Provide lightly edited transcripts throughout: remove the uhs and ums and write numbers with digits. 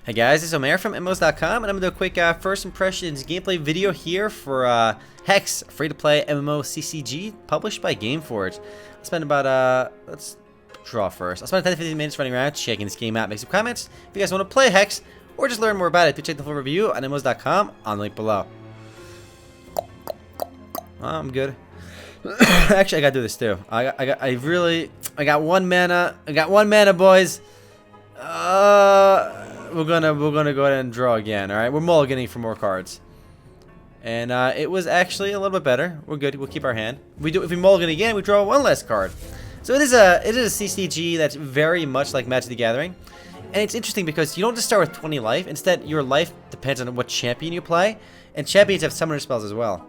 Hey guys, it's Omer from MMOs.com, and I'm going to do a quick first impressions gameplay video here for Hex, free-to-play MMO CCG, published by Gameforge. I spent about, let's draw first. I spent 10 to 15 minutes running around, checking this game out, make some comments. If you guys want to play Hex, or just learn more about it, do check the full review on MMOs.com on the link below. I'm good. Actually, I gotta do this too. I got one mana. I got one mana, boys. We're gonna go ahead and draw again. All right, we're mulliganing for more cards, and it was actually a little bit better. We're good. We'll keep our hand. If we mulligan again, we draw one less card. So it is a CCG that's very much like Magic the Gathering, and it's interesting because you don't just start with 20 life. Instead, your life depends on what champion you play, and champions have summoner spells as well.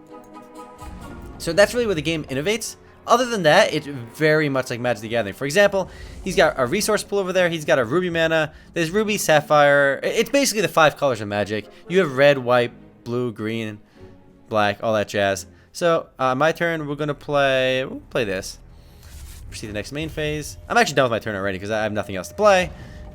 So that's really where the game innovates. Other than that, it's very much like Magic the Gathering. For example, he's got a resource pool over there. He's got a ruby mana. There's ruby, sapphire. It's basically the 5 colors of Magic. You have red, white, blue, green, black, all that jazz. So, my turn, we'll play this. Proceed to the next main phase. I'm actually done with my turn already because I have nothing else to play.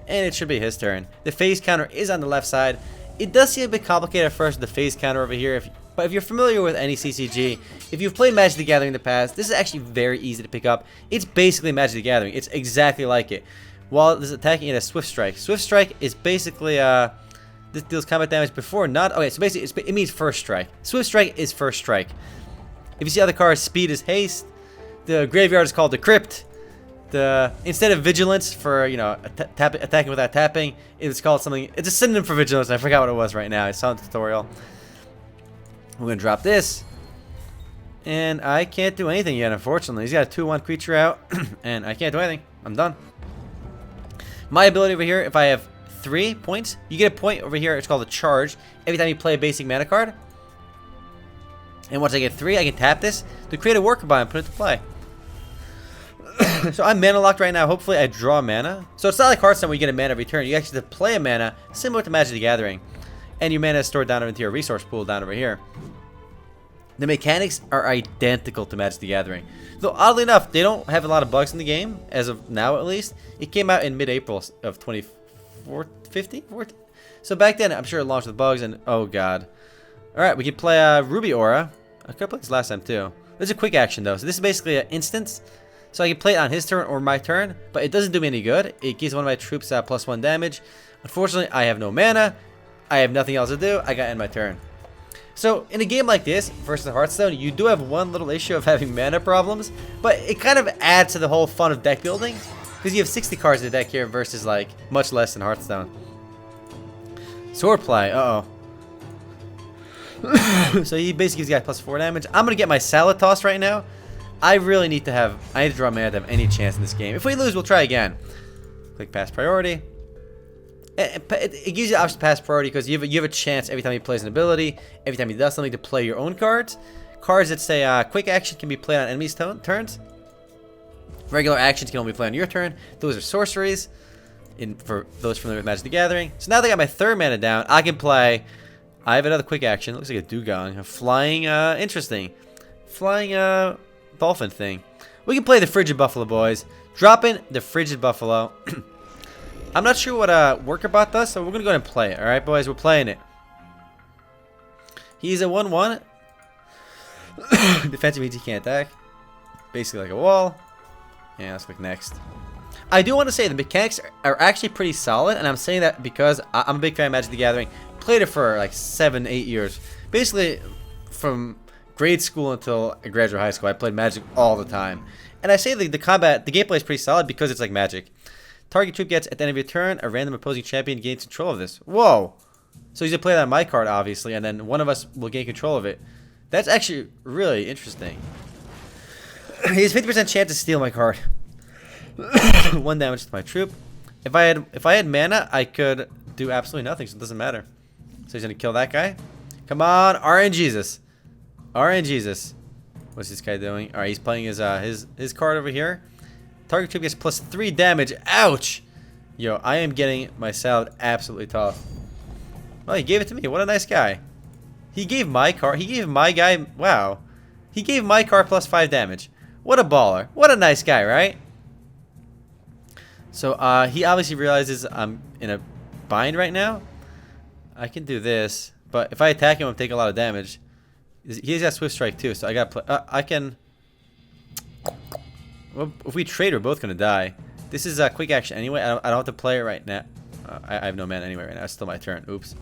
And it should be his turn. The phase counter is on the left side. It does seem a bit complicated at first, the phase counter over here. But if you're familiar with any CCG, if you've played Magic the Gathering in the past, this is actually very easy to pick up. It's basically Magic the Gathering. It's exactly like it. While this is attacking, it has Swift Strike. Swift Strike is basically, this deals combat damage before not... Okay, so basically, it means first strike. Swift Strike is first strike. If you see other cards, Speed is haste. The Graveyard is called the Crypt. Instead of Vigilance for, you know, attacking without tapping, it's called something... It's a synonym for Vigilance. I forgot what it was right now. I saw in the tutorial. We're going to drop this. And I can't do anything yet, unfortunately. He's got a 2/1 creature out. And I can't do anything. I'm done. My ability over here, if I have 3 points, you get a point over here. It's called a charge. Every time you play a basic mana card. And once I get 3, I can tap this to create a worker bind and put it to play. So I'm mana locked right now. Hopefully I draw mana. So it's not like Hearthstone where you get a mana every turn. You actually have to play a mana similar to Magic the Gathering. And your mana is stored down into your resource pool down over here. The mechanics are identical to Magic the Gathering. Though oddly enough, they don't have a lot of bugs in the game, as of now at least. It came out in mid-April of 2015? So back then, I'm sure it launched with bugs and... Oh god. Alright, we can play Ruby Aura. I could have played this last time too. This is a quick action though. So this is basically an instance. So I can play it on his turn or my turn. But it doesn't do me any good. It gives one of my troops +1 damage. Unfortunately, I have no mana. I have nothing else to do. I gotta end my turn. So in a game like this versus Hearthstone, you do have one little issue of having mana problems, but it kind of adds to the whole fun of deck building because you have 60 cards in the deck here versus like much less in Hearthstone. Swordplay. So he basically gives the guy +4 damage. I'm gonna get my Salad Toss right now. I really need to draw mana to have any chance in this game. If we lose, we'll try again. Click pass priority. It gives you the option to pass priority because you have a chance every time he plays an ability, every time he does something to play your own cards. Cards that say quick action can be played on enemies' turns. Regular actions can only be played on your turn. Those are sorceries, for those familiar with Magic the Gathering. So now that I got my 3rd mana down, I can play... I have another quick action. It looks like a dugong. A flying, interesting. Flying, dolphin thing. We can play the Frigid Buffalo, boys. Drop in the Frigid Buffalo. I'm not sure what Worker Bot does, so we're going to go ahead and play it. Alright, boys, we're playing it. He's a 1/1. Defensive means he can't attack. Basically like a wall. Yeah, let's click next. I do want to say the mechanics are actually pretty solid, and I'm saying that because I'm a big fan of Magic the Gathering. Played it for like 7-8 years. Basically, from grade school until I graduated high school, I played Magic all the time. And I say the gameplay is pretty solid because it's like Magic. Target troop gets, at the end of your turn, a random opposing champion gains control of this. Whoa! So he's going to play that on my card, obviously, and then one of us will gain control of it. That's actually really interesting. He has 50% chance to steal my card. 1 damage to my troop. If I had mana, I could do absolutely nothing, so it doesn't matter. So he's going to kill that guy. Come on, RNGesus. RNGesus. What's this guy doing? Alright, he's playing his card over here. Target troop gets +3 damage. Ouch! Yo, I am getting my salad absolutely tough. Oh, he gave it to me. What a nice guy. He gave my card. He gave my guy. Wow. He gave my card +5 damage. What a baller. What a nice guy, right? So he obviously realizes I'm in a bind right now, I can do this. But if I attack him, I'm taking a lot of damage. He's got Swift Strike too, so I got. I can. Well, if we trade, we're both gonna die. This is a quick action anyway. I don't have to play it right now. I have no mana anyway right now. It's still my turn. Oops.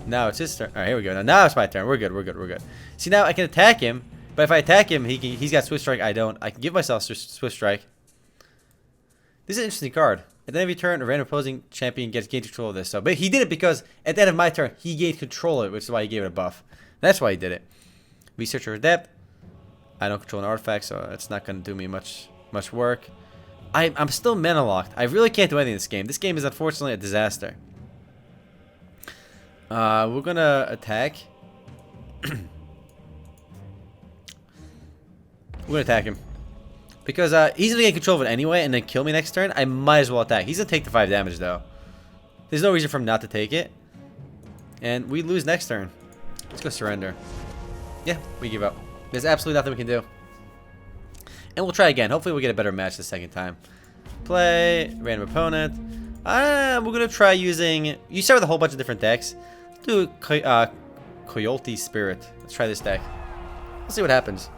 Now it's his turn. All right, here we go. Now it's my turn. We're good. We're good. We're good. See, now I can attack him, but if I attack him, he's got Swift Strike. I don't. I can give myself Swift Strike. This is an interesting card. At the end of your turn, a random opposing champion gains control of this. So, but he did it because at the end of my turn, he gained control of it, which is why he gave it a buff. That's why he did it. Researcher Adept. I don't control an artifact, so it's not going to do me much work. I'm still mana locked. I really can't do anything in this game. This game is unfortunately a disaster. We're going to attack. We're going to attack him. Because he's going to get control of it anyway and then kill me next turn. I might as well attack. He's going to take the 5 damage though. There's no reason for him not to take it. And we lose next turn. Let's go surrender. Yeah, we give up. There's absolutely nothing we can do. And we'll try again. Hopefully we'll get a better match the second time. Play. Random opponent. We're going to try using... You start with a whole bunch of different decks. Let's do Coyote Spirit. Let's try this deck. Let's see what happens.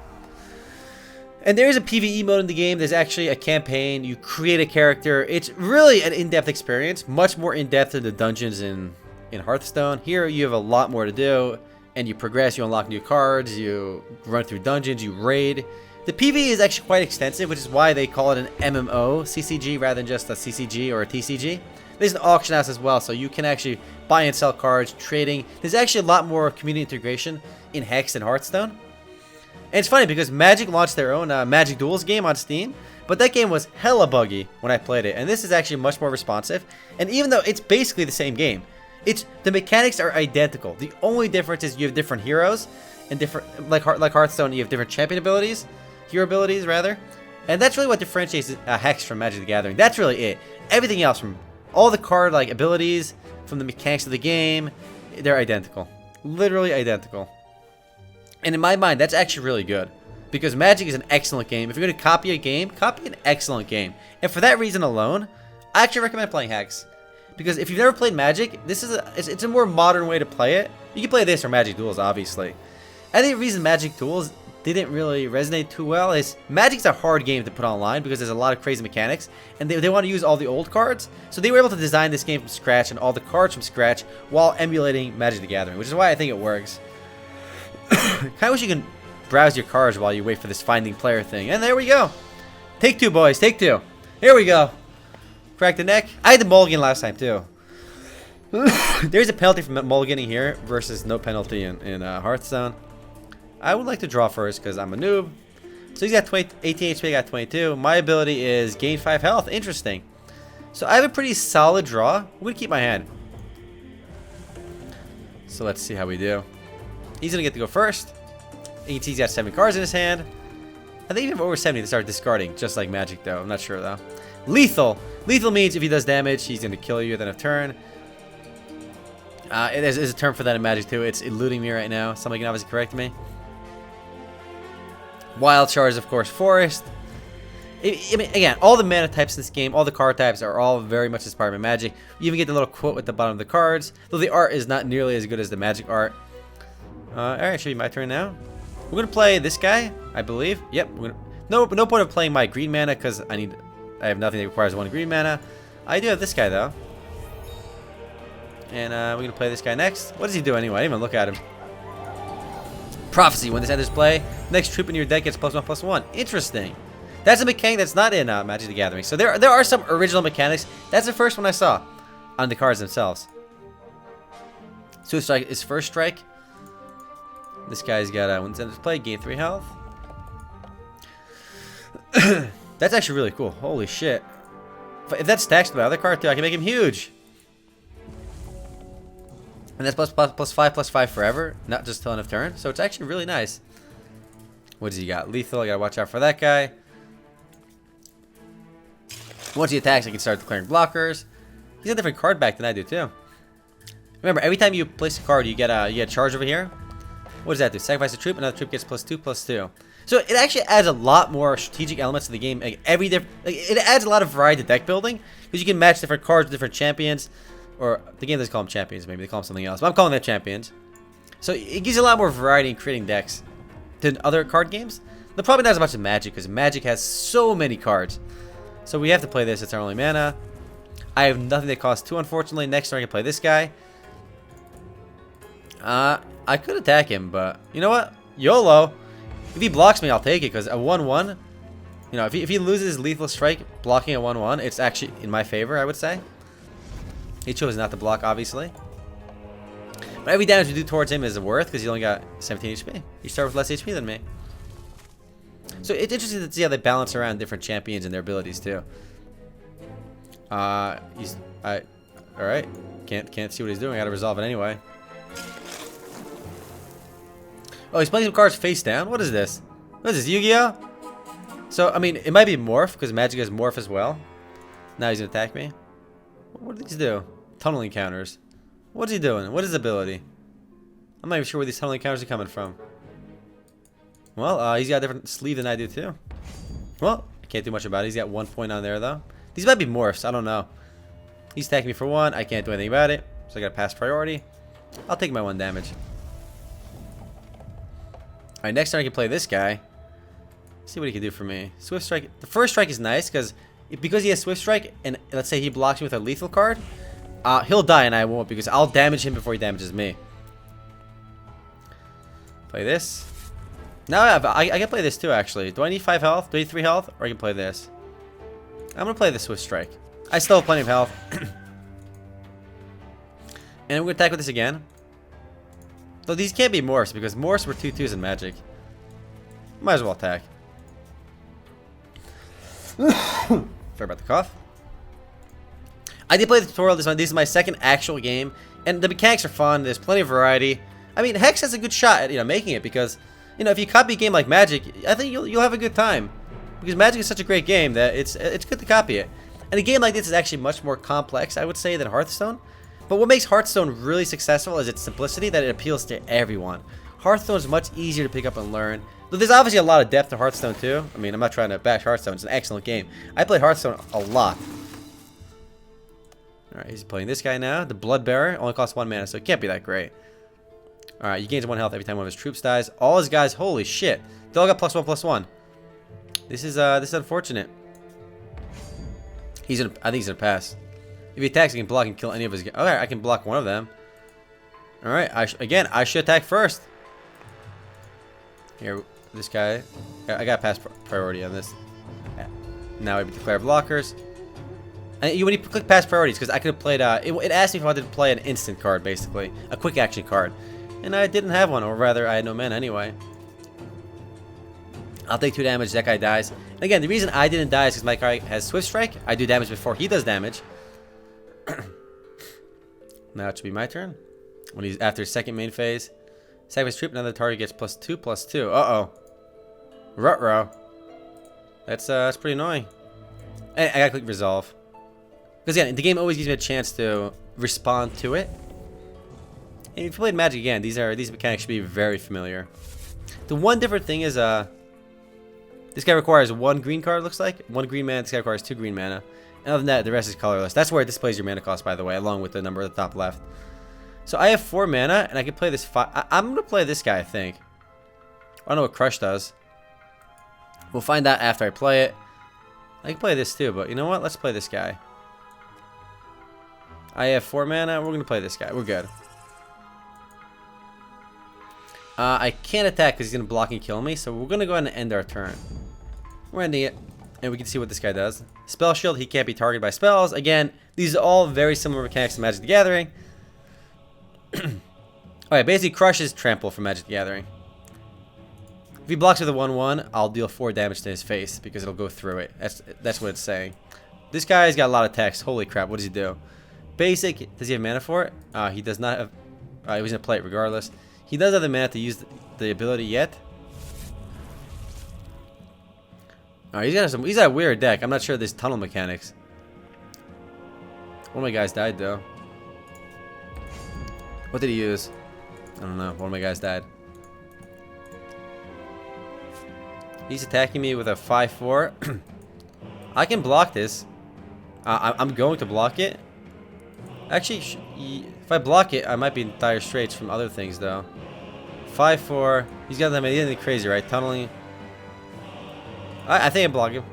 And there is a PvE mode in the game. There's actually a campaign. You create a character. It's really an in-depth experience. Much more in-depth than the dungeons in Hearthstone. Here you have a lot more to do. And you progress. You unlock new cards. You run through dungeons. You raid. The PvE is actually quite extensive, which is why they call it an MMO CCG rather than just a CCG or a TCG. There's an auction house as well, so you can actually buy and sell cards, trading. There's actually a lot more community integration in Hex and Hearthstone. And it's funny because Magic launched their own Magic Duels game on Steam, but that game was hella buggy when I played it, and this is actually much more responsive. And even though it's basically the same game, the mechanics are identical. The only difference is you have different heroes, and different like Hearthstone, you have different champion abilities. Hero abilities, rather. And that's really what differentiates Hex from Magic the Gathering. That's really it. Everything else, from all the card abilities, from the mechanics of the game, they're identical. Literally identical. And in my mind, that's actually really good. Because Magic is an excellent game. If you're going to copy a game, copy an excellent game. And for that reason alone, I actually recommend playing Hex. Because if you've never played Magic, it's a more modern way to play it. You can play this or Magic Duels, obviously. I think the reason Magic Duels didn't really resonate too well is Magic's a hard game to put online because there's a lot of crazy mechanics and they want to use all the old cards, so they were able to design this game from scratch and all the cards from scratch while emulating Magic the Gathering, which is why I think it works. Kind of wish you can browse your cards while you wait for this finding player thing. And there we go. Take two, boys, take two. Here we go. Crack the neck. I had the mulligan last time too. There's a penalty for mulliganing here versus no penalty in Hearthstone. I would like to draw first because I'm a noob. So he's got 18 HP, I got 22. My ability is gain 5 health. Interesting. So I have a pretty solid draw. I'm going to keep my hand. So let's see how we do. He's going to get to go first. He's got 7 cards in his hand. I think if over 70 to start discarding, just like Magic though. I'm not sure though. Lethal. Lethal means if he does damage, he's going to kill you at the end of turn. There's a term for that in Magic too. It's eluding me right now. Somebody can obviously correct me. Wild Charge, of course, Forest. I mean, again, all the mana types in this game, all the card types are all very much inspired by Magic. You even get the little quote at the bottom of the cards, though the art is not nearly as good as the Magic art. Alright, should be my turn now. We're going to play this guy, I believe. Yep. No point of playing my green mana because I have nothing that requires 1 green mana. I do have this guy, though. And we're going to play this guy next. What does he do anyway? I didn't even look at him. Prophecy. When this enters play, next troop in your deck gets +1/+1. Interesting. That's a mechanic that's not in Magic the Gathering. So there are some original mechanics. That's the first one I saw on the cards themselves. Swift Strike is first strike. This guy's got when this enters play, gain 3 health. That's actually really cool. Holy shit. If that stacks with my other card too, I can make him huge. And that's +5/+5 forever, not just till end of turn. So it's actually really nice. What does he got? Lethal, I gotta watch out for that guy. Once he attacks, I can start declaring blockers. He's got a different card back than I do too. Remember, every time you place a card, you get a charge over here. What does that do? Sacrifice a troop, another troop gets +2/+2. So it actually adds a lot more strategic elements to the game. Like it adds a lot of variety to deck building because you can match different cards with different champions. Or the game doesn't call them champions, maybe they call them something else. But I'm calling them champions. So it gives you a lot more variety in creating decks than other card games. But probably not as much as Magic, because Magic has so many cards. So we have to play this. It's our only mana. I have nothing that costs 2, unfortunately. Next turn I can play this guy. I could attack him, but you know what? YOLO. If he blocks me, I'll take it, because a 1-1, you know, if he loses Lethal Strike blocking a 1-1, it's actually in my favor, I would say. He chose not to block, obviously. But every damage we do towards him is worth, because he only got 17 HP. You start with less HP than me. So it's interesting to see how they balance around different champions and their abilities too. Alright. Can't see what he's doing. I gotta resolve it anyway. Oh, he's playing some cards face down? What is this? What is this, Yu-Gi-Oh? So, I mean, it might be Morph, because Magic has Morph as well. Now he's gonna attack me. What did these do? Tunnel encounters. What's he doing? What is his ability? I'm not even sure where these tunnel encounters are coming from. Well, he's got a different sleeve than I do too. Well, I can't do much about it. He's got 1 point on there though. These might be morphs. I don't know. He's attacking me for 1. I can't do anything about it. So I got to pass priority. I'll take my 1 damage. Alright, next turn I can play this guy. See what he can do for me. Swift Strike. The first strike is nice because he has Swift Strike, and let's say he blocks me with a lethal card, he'll die and I won't, because I'll damage him before he damages me. Play this. Now I can play this too, actually. Do I need 5 health? Do I need 3 health? Or I can play this? I'm going to play the Swift Strike. I still have plenty of health. And I'm going to attack with this again. Though these can't be morphs, because morphs were 2/2s in Magic. Might as well attack. Sorry about the cough. I did play the tutorial this one. This is my second actual game. And the mechanics are fun. There's plenty of variety. I mean, Hex has a good shot at, making it, because, if you copy a game like Magic, I think you'll have a good time. Because Magic is such a great game that it's good to copy it. And a game like this is actually much more complex, I would say, than Hearthstone. But what makes Hearthstone really successful is its simplicity, that it appeals to everyone. Hearthstone is much easier to pick up and learn. Though there's obviously a lot of depth to Hearthstone too. I mean, I'm not trying to bash Hearthstone. It's an excellent game. I play Hearthstone a lot. Alright, he's playing this guy now. The Bloodbearer only costs 1 mana, so it can't be that great. Alright, you gain 1 health every time one of his troops dies. All his guys, holy shit. They all got +1/+1. This is unfortunate. I think he's gonna pass. If he attacks, he can block and kill any of his guys. Alright, I can block one of them. Alright, I should attack first. Here, this guy. I got pass priority on this. Now I declare blockers. And when you click past priorities, because I could have played, it asked me if I wanted to play an instant card, basically. A quick action card. And I didn't have one, or rather, I had no mana anyway. I'll take 2 damage, that guy dies. And again, the reason I didn't die is because my guy has Swift Strike. I do damage before he does damage. Now it should be my turn. When he's after his second main phase. Sacrifice troop, another target gets +2/+2. Uh-oh. Ruh-roh. That's pretty annoying. And I gotta click resolve. Because again, the game always gives me a chance to respond to it. And if you played Magic again, these mechanics should be very familiar. The one different thing is this guy requires 1 green card, looks like. 1 green mana, this guy requires 2 green mana. And other than that, the rest is colorless. That's where it displays your mana cost, by the way, along with the number at the top left. So I have 4 mana, and I can play this I'm going to play this guy, I think. I don't know what Crush does. We'll find out after I play it. I can play this too, but you know what? Let's play this guy. I have 4 mana. We're going to play this guy. We're good. I can't attack because he's going to block and kill me, so we're going to go ahead and end our turn. We're ending it, and we can see what this guy does. Spell Shield, he can't be targeted by spells. Again, these are all very similar mechanics to Magic the Gathering. Alright, basically Crush is Trample for Magic the Gathering. If he blocks with a 1/1, I'll deal 4 damage to his face because it'll go through it. That's what it's saying. This guy's got a lot of text. Holy crap, what does he do? Basic, does he have mana for it? He does not have... he's going to play it regardless. He does have the mana to use the ability yet. Alright, he's got a weird deck. I'm not sure of these tunnel mechanics. One of my guys died though. What did he use? I don't know. One of my guys died. He's attacking me with a 5/4. I can block this. I'm going to block it. Actually, if I block it, I might be in dire straits from other things, though. 5-4. He's got anything crazy, right? Tunneling. I think I block him.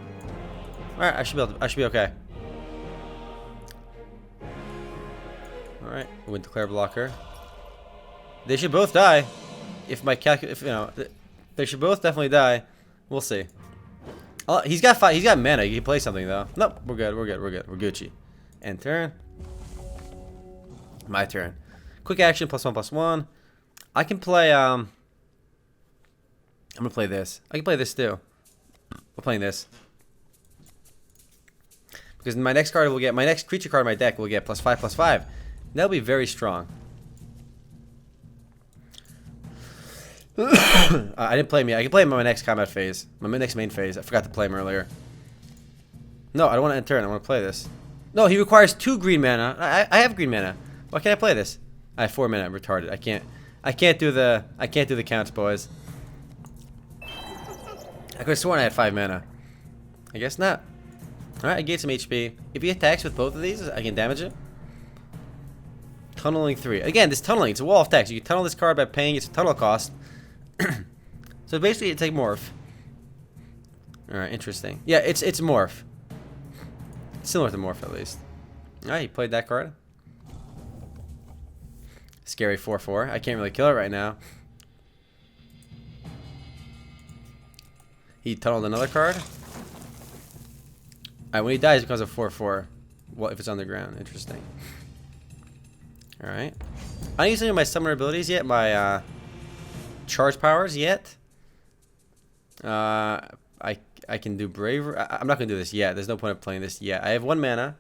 Alright, I should be okay. Alright, we'll declare blocker. They should both die. If my they should both definitely die. We'll see. Oh, he's got mana. He can play something though. Nope, we're good. We're Gucci. End turn. My turn. Quick action +1/+1. I can play. I'm gonna play this. I can play this too. We're playing this because my next card will get my next creature card in my deck will get +5/+5. That'll be very strong. I didn't play me. I can play him in my next combat phase. My next main phase. I forgot to play him earlier. No, I don't want to end turn. I want to play this. No, he requires 2 green mana. I have green mana. Why can't I play this? I have 4 mana. I'm retarded. I can't do the counts, boys. I could have sworn I had 5 mana. I guess not. Alright, I gained some HP. If he attacks with both of these, I can damage it. Tunneling 3. Again, this tunneling, it's a wall of text. You can tunnel this card by paying its tunnel cost. So basically, it's like morph. Alright, interesting. Yeah, it's morph. Similar to morph, at least. Alright, he played that card. Scary 4/4. I can't really kill it right now. He tunneled another card. Alright, when he dies, it becomes a 4/4. Well, if it's on the ground. Interesting. Alright. I don't use any of my summoner abilities yet. My charge powers yet. I can do bravery. I'm not gonna do this yet. There's no point of playing this yet. I have 1 mana.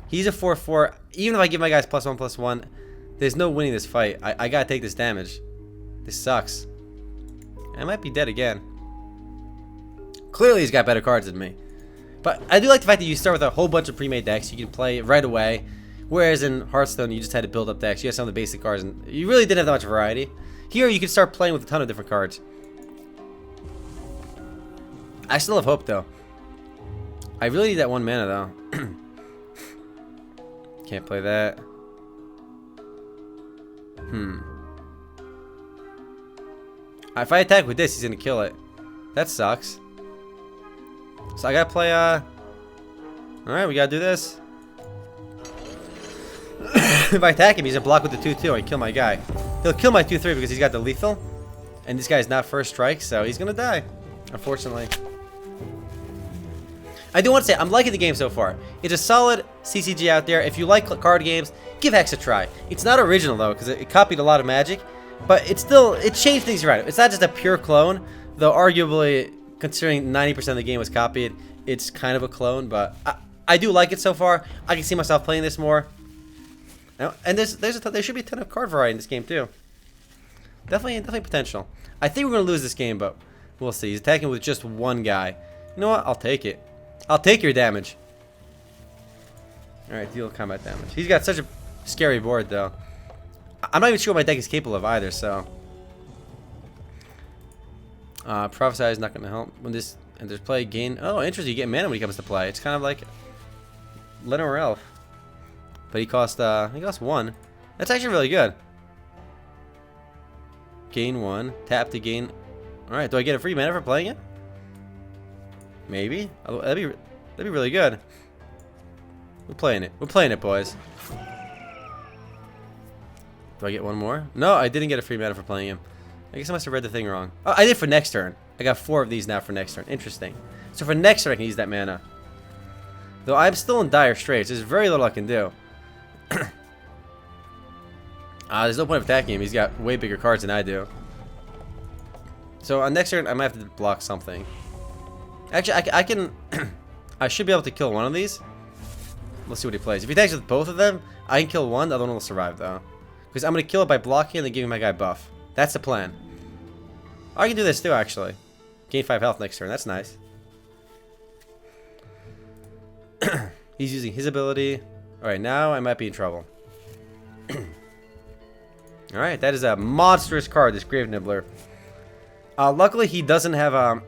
He's a 4/4. Even if I give my guys +1/+1, there's no winning this fight. I gotta take this damage. This sucks. I might be dead again. Clearly he's got better cards than me. But I do like the fact that you start with a whole bunch of pre-made decks. You can play right away. Whereas in Hearthstone, you just had to build up decks. You had some of the basic cards, and you really didn't have that much variety. Here, you can start playing with a ton of different cards. I still have hope, though. I really need that 1 mana, though. Can't play that. If I attack with this, he's gonna kill it. That sucks. So I gotta play, Alright, we gotta do this. If I attack him, he's gonna block with the 2/2 and kill my guy. He'll kill my 2/3 because he's got the lethal. And this guy's not first strike, so he's gonna die. Unfortunately. I do want to say, I'm liking the game so far. It's a solid CCG out there. If you like card games, give Hex a try. It's not original, though, because it copied a lot of Magic. But it changed things around. It's not just a pure clone, though arguably, considering 90% of the game was copied, it's kind of a clone. But I do like it so far. I can see myself playing this more. And there should be a ton of card variety in this game, too. Definitely potential. I think we're going to lose this game, but we'll see. He's attacking with just 1 guy. You know what? I'll take it. I'll take your damage. Alright, deal combat damage. He's got such a scary board, though. I'm not even sure what my deck is capable of either, so. Prophesize is not going to help. When this enters play, gain. Oh, interesting. You get mana when he comes to play. It's kind of like Lenore Elf. But he cost 1. That's actually really good. Gain 1. Tap to gain. Alright, do I get a free mana for playing it? Maybe. That'd be really good. We're playing it. We're playing it, boys. Do I get 1 more? No, I didn't get a free mana for playing him. I guess I must have read the thing wrong. Oh, I did for next turn. I got 4 of these now for next turn. Interesting. So for next turn, I can use that mana. Though I'm still in dire straits. There's very little I can do. There's no point of attacking him. He's got way bigger cards than I do. So on next turn, I might have to block something. Actually, I can... I should be able to kill 1 of these. Let's see what he plays. If he attacks with both of them, I can kill 1. The other one will survive, though. Because I'm going to kill it by blocking and then giving my guy buff. That's the plan. I can do this, too, actually. Gain 5 health next turn. That's nice. He's using his ability. Alright, now I might be in trouble. Alright, that is a monstrous card, this Grave Nibbler. Luckily, he doesn't have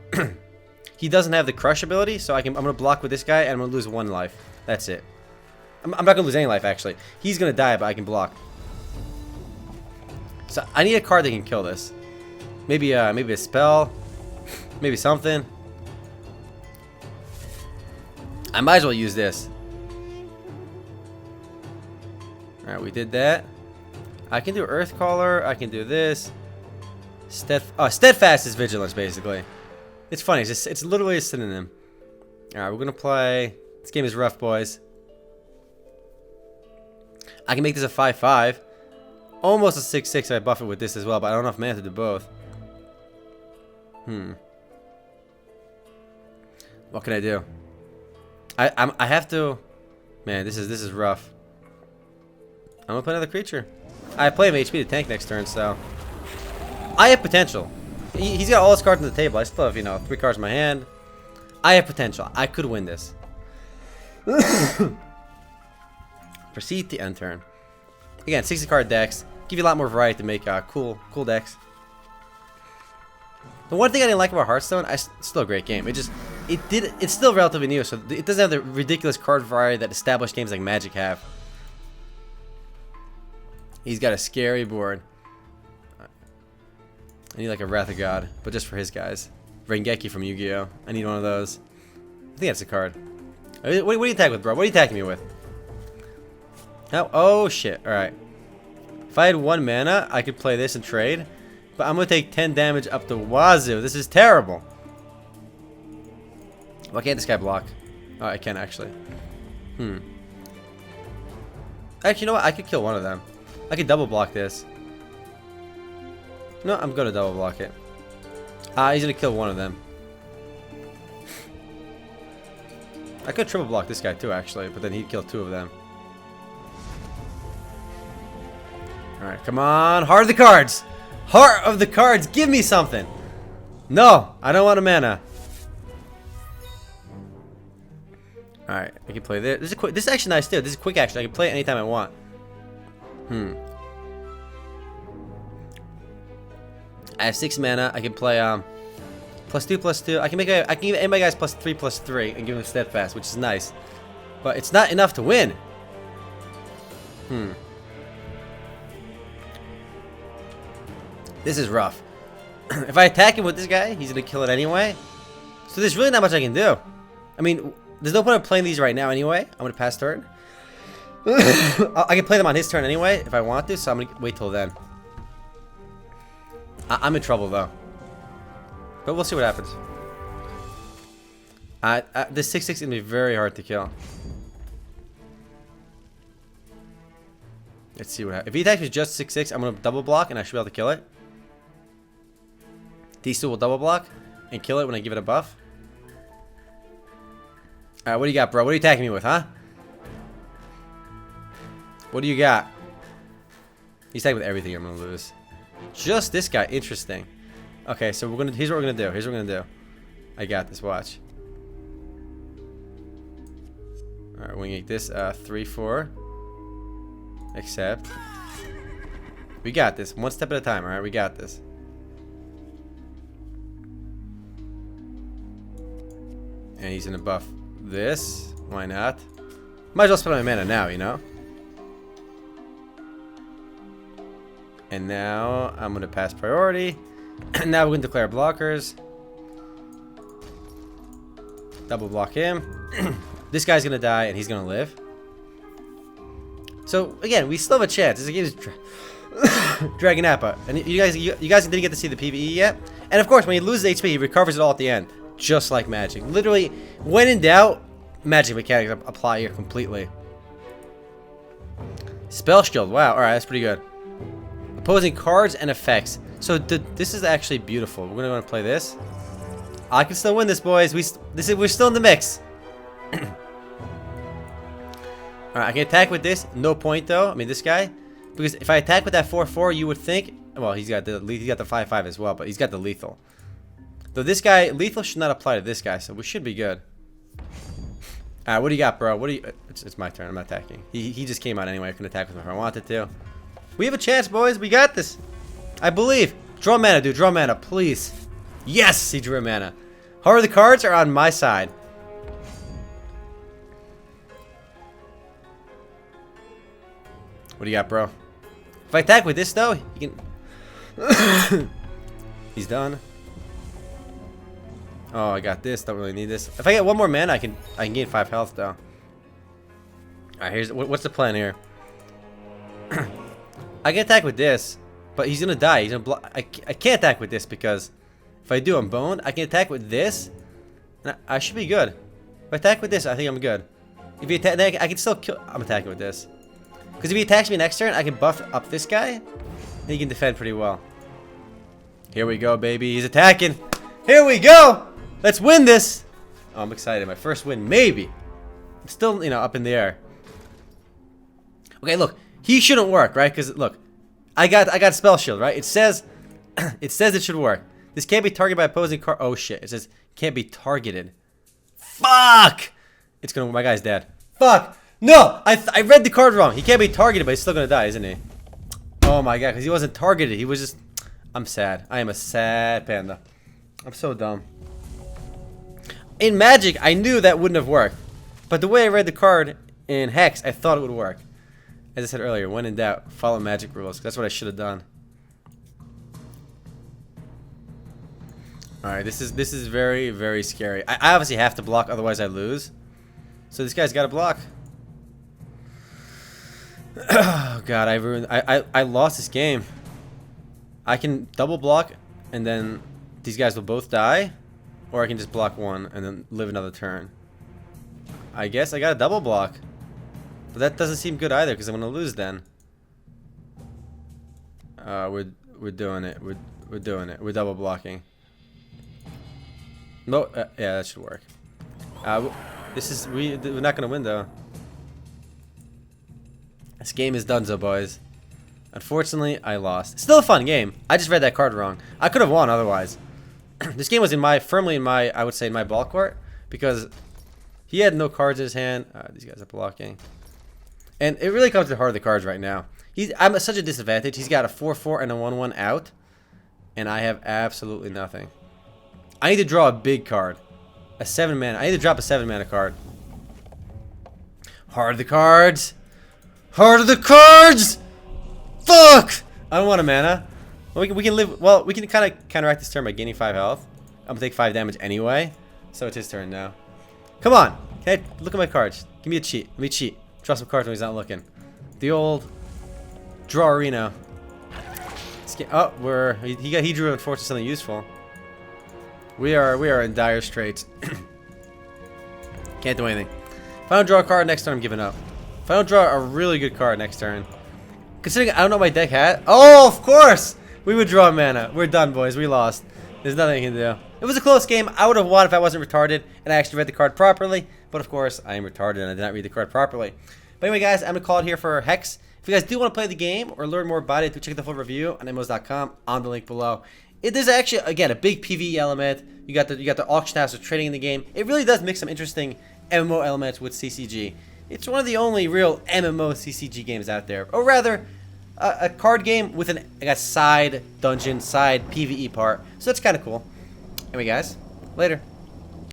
he doesn't have the crush ability, so I'm gonna block with this guy and I'm gonna lose 1 life. That's it. I'm not gonna lose any life, actually. He's gonna die, but I can block. So I need a card that can kill this. Maybe a spell. Maybe something. I might as well use this. Alright, we did that. I can do Earthcaller. I can do this. Steadfast is vigilance, basically. It's funny. It's literally a synonym. Alright, we're gonna play. This game is rough, boys. I can make this a 5/5. Almost a 6/6 if I buff it with this as well, but I don't have enough mana to do both. What can I do? I have to. Man, this is rough. I'm gonna play another creature. I play him HP to tank next turn, so I have potential. He's got all his cards on the table. I still have, you know, 3 cards in my hand. I have potential. I could win this. Proceed to end turn. Again, 60 card decks give you a lot more variety to make cool decks. The one thing I didn't like about Hearthstone, it's still a great game. It's still relatively new, so it doesn't have the ridiculous card variety that established games like Magic have. He's got a scary board. I need like a Wrath of God, but just for his guys. Rengeki from Yu-Gi-Oh! I need one of those. I think that's a card. What do you attack with, bro? What are you attacking me with? Oh shit! All right. If I had 1 mana, I could play this and trade. But I'm gonna take 10 damage up the wazoo. This is terrible. Why can't this guy block? Oh, I can actually. Actually, you know what? I could kill one of them. I could double block this. No, I'm gonna double block it. He's gonna kill one of them. I could triple block this guy too, actually, but then he'd kill 2 of them. Alright, come on. Heart of the cards! Heart of the cards! Give me something! No! I don't want a mana. Alright, I can play this. This is actually nice too. This is quick action. I can play it anytime I want. I have 6 mana. I can play +2/+2. I can give any of my guys +3/+3 and give them steadfast, which is nice. But it's not enough to win. This is rough. If I attack him with this guy, he's gonna kill it anyway. So there's really not much I can do. I mean, there's no point in playing these right now anyway. I'm gonna pass turn. I can play them on his turn anyway if I want to, so I'm gonna wait till then. I'm in trouble though. But we'll see what happens. This 6/6 is gonna be very hard to kill. Let's see what happens. If he attacks with just 6/6, I'm gonna double block and I should be able to kill it. These 2 will double block and kill it when I give it a buff. Alright, what do you got, bro? What are you attacking me with, huh? What do you got? He's attacking with everything. I'm gonna lose. Just this guy. Interesting. Okay, so here's what we're gonna do. Here's what we're gonna do. I got this. Watch. Alright, we're gonna make this 3/4. Except we got this. 1 step at a time. Alright, we got this. And he's gonna buff this. Why not? Might as well spend my mana now, you know? And now I'm gonna pass priority. And now we're gonna declare blockers. Double block him. This guy's gonna die and he's gonna live. So again, we still have a chance. This game is dragging out, but and you guys didn't get to see the PvE yet. And of course, when he loses HP, he recovers it all at the end, just like Magic. Literally, when in doubt, Magic mechanics apply here completely. Spell Shield. Wow. All right, that's pretty good. Opposing cards and effects. So this is actually beautiful. We're gonna want to play this. I can still win this, boys. We're still in the mix. Alright, I can attack with this. No point though. I mean, this guy, because if I attack with that 4/4, you would think. Well, he's got the 5/5 as well, but he's got the lethal. Though this guy, lethal should not apply to this guy, so we should be good. Alright, what do you got, bro? What do you? It's my turn. I'm not attacking. He just came out anyway. I can attack with him if I wanted to. We have a chance, boys. We got this. I believe. Draw mana, dude. Draw mana, please. Yes, he drew a mana. However, the cards are on my side. What do you got, bro? If I attack with this, though, he can... He's done. Oh, I got this. Don't really need this. If I get one more mana, I can gain 5 health, though. Alright, here's... What's the plan here? I can attack with this, but he's gonna die. He's gonna block... I can't attack with this because if I do, I'm boned. I can attack with this. I should be good. If I attack with this, I think I'm good. If he attack, I can still kill. I'm attacking with this. Because if he attacks me next turn, I can buff up this guy, and he can defend pretty well. Here we go, baby. He's attacking. Here we go. Let's win this. Oh, I'm excited. My first win, maybe. I'm still, you know, up in the air. Okay, look. He shouldn't work, right? Because look, I got spell shield, right? It says it should work. This can't be targeted by opposing card. Oh shit! It says can't be targeted. Fuck! It's gonna. My guy's dead. Fuck! No! I read the card wrong. He can't be targeted, but he's still gonna die, isn't he? Oh my god! Because he wasn't targeted. He was just. I'm sad. I am a sad panda. I'm so dumb. In Magic, I knew that wouldn't have worked, but the way I read the card in Hex, I thought it would work. As I said earlier, when in doubt, follow Magic rules. That's what I should have done. All right, this is very, very scary. I obviously have to block, otherwise I lose. So this guy's got to block. Oh god, I lost this game. I can double block, and then these guys will both die, or I can just block one and then live another turn. I guess I got a double block, but that doesn't seem good either because I'm gonna lose then. We're doing it. We're doing it. We're double blocking. No, yeah, that should work. We're not gonna win though. This game is donezo, boys. Unfortunately, I lost. Still a fun game. I just read that card wrong. I could have won otherwise. This game was firmly in my, I would say, in my ball court because he had no cards in his hand. These guys are blocking, and it really comes to the heart of the cards right now. I'm at such a disadvantage. He's got a 4/4 and a 1/1 out, and I have absolutely nothing. I need to draw a big card, a 7 mana. I need to drop a 7 mana card. Heart of the cards. Heart of the cards. Fuck! I don't want a mana. Well, we can live. Well, we can kind of counteract this turn by gaining 5 health. I'm gonna take 5 damage anyway, so it's his turn now. Come on, okay? Look at my cards. Give me a cheat. Let me cheat. Draw some cards when he's not looking. The old draw-reno. Oh, he drew unfortunately something useful. We are in dire straits. Can't do anything. If I don't draw a card next turn, I'm giving up. If I don't draw a really good card next turn, considering I don't know what my deck had. Oh, of course! We would draw mana. We're done, boys. We lost. There's nothing I can do. It was a close game. I would have won if I wasn't retarded and I actually read the card properly. But of course, I am retarded and I did not read the card properly. But anyway, guys, I'm going to call it here for Hex. If you guys do want to play the game or learn more about it, do check the full review on MMOs.com on the link below. There's actually, again, a big PvE element. You got the auction house of trading in the game. It really does mix some interesting MMO elements with CCG. It's one of the only real MMO CCG games out there. Or rather, a card game with a side dungeon, side PvE part. So that's kind of cool. Anyway, guys, later.